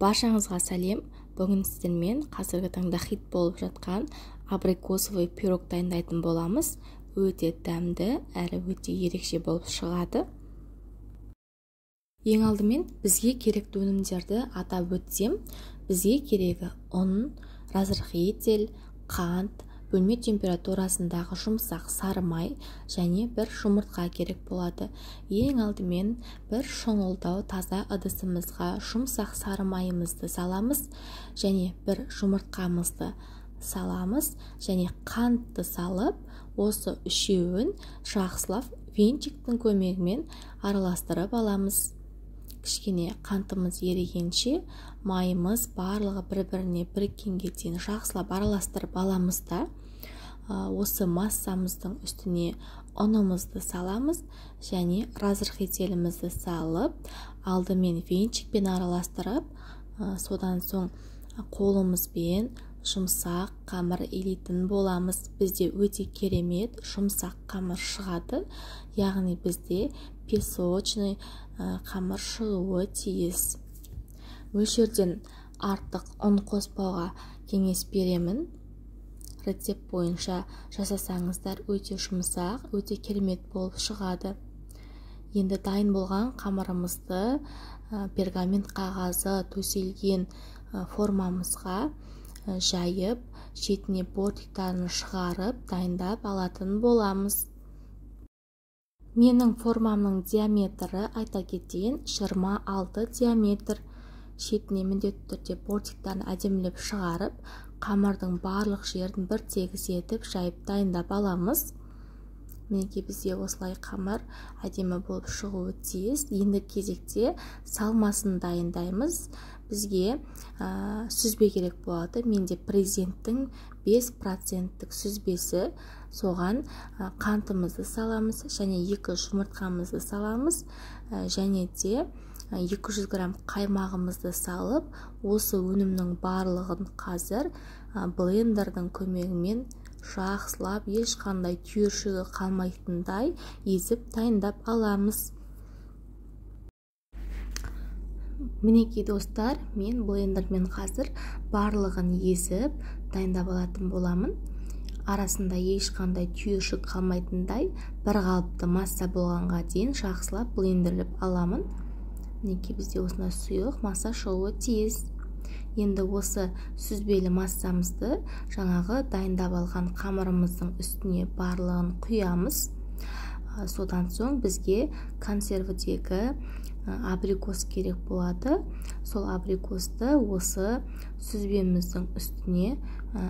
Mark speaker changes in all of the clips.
Speaker 1: Баршаңызға сәлем. Бүгін сіздермен қазіргі таңда хит болып жатқан абрикосовый пирог дайындайтын боламыз. Өте дәмді әрі өте ерекше болып шығады. Ең алдымен бізге керекті өнімдерді атап өтсем, бізге керегі ұн, разрыхитель, қант, бөлме температурасындағы жұмсақ сары май және бір жұмыртқа керек болады. Ең алдымен бір шоңылдау таза ыдысымызға жұмсақ сары майымызды саламыз және бір жұмыртқамызды саламыз және қантты салып, осы үшеуін жақсылап венчиктің көмегімен араластырып аламыз. Кішкене қантымыз ерігенше майымыз барлығы бір-біріне біріккенге дейін жақсылап араластырып аламыз да, осы массамыздың үстіне ұнымызды саламыз және разрыхителімізді салып, алдымен венчикпен араластырып, содан соң қолымызбен жұмсақ қамыр илейтін боламыз. Бізде өте керемет жұмсақ қамыр шығады, яғни бізде песочный қамыр шығуы тиіс. Мөлшерден артық ұн қоспауға кеңес беремін. Рецепт бойынша жасасаңыздар өте жұмсақ, өте керемет болып шығады. Енді дайын болған қамырымызды пергамент қағазы төселген формамызға жайып, шетіне бортиктарын шығарып, дайындап алатын боламыз. Менің формамның диаметрі, айта кетейін, 26 диаметр. Шетіне міндетті түрде бортиктарын әдемілеп шығарып, қамырдың барлық жерін бір тегіс етіп жайып дайындап аламыз. Мінекей бізде осылай қамыр әдемі болып шығуы тиіс. Енді кезекте салмасын дайындаймыз. Бізге сүзбе керек болады. Менде президенттің 5% сүзбесі. Соған қантымызды саламыз және 2 жұмыртқамызды саламыз және де 200 грамм қаймағымызды салып, осы өнімнің барлығын қазір блендердің көмегімен жақсылап, ешқандай түйіршігі қалмайтындай езіп дайындап аламыз. Мінекей достар, мен блендермен қазір барлығын езіп дайындап алатын боламын. Арасында ешқандай түйіршік қалмайтындай бір қалыпты масса болғанға дейін жақсылап блендерлеп аламын. Мінекей бізде осындай сұйық масса шығуы тиіс. Енді осы сүзбелі массамызды жаңағы дайындап алған қамырымыздың үстіне барлығын құямыз. Содан соң бізге консервідегі абрикос керек болады. Сол абрикосты осы сүзбеміздің үстіне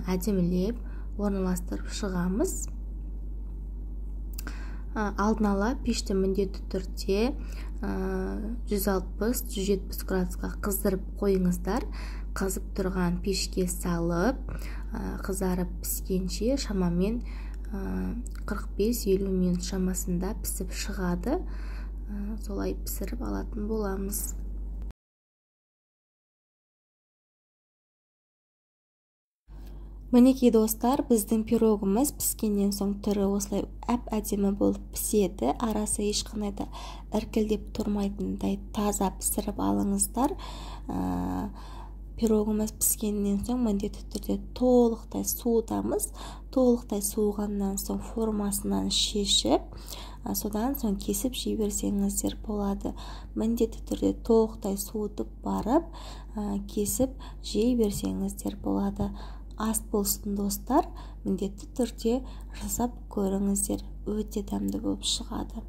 Speaker 1: әдемілеп орналастырып шығамыз. Алдын ала пешті міндетті түрде 160-170 градусқа қыздырып қойыңыздар. Қызып тұрған пешке салып, қызарып піскенше шамамен 45-50 минут шамасында пісіп шығады. Солай пісіріп алатын боламыз. Мінекей достар, біздің пирогымыз піскеннен соң түрі осылай әп-әдемі болып піседі. Арасы ешқандай да іркілдеп тұрмайтындай таза пісіріп алыңыздар. Пирогымыз піскеннен соң міндетті түрде толықтай суытамыз. Толықтай суығаннан соң формасынан шешіп, содан соң кесіп жей берсеңіздер болады. Міндетті түрде толықтай суытып барып, кесіп жей берсеңіздер болады. Ас болсын достар, міндетті түрде жасап көріңіздер, өте дәмді болып шығады.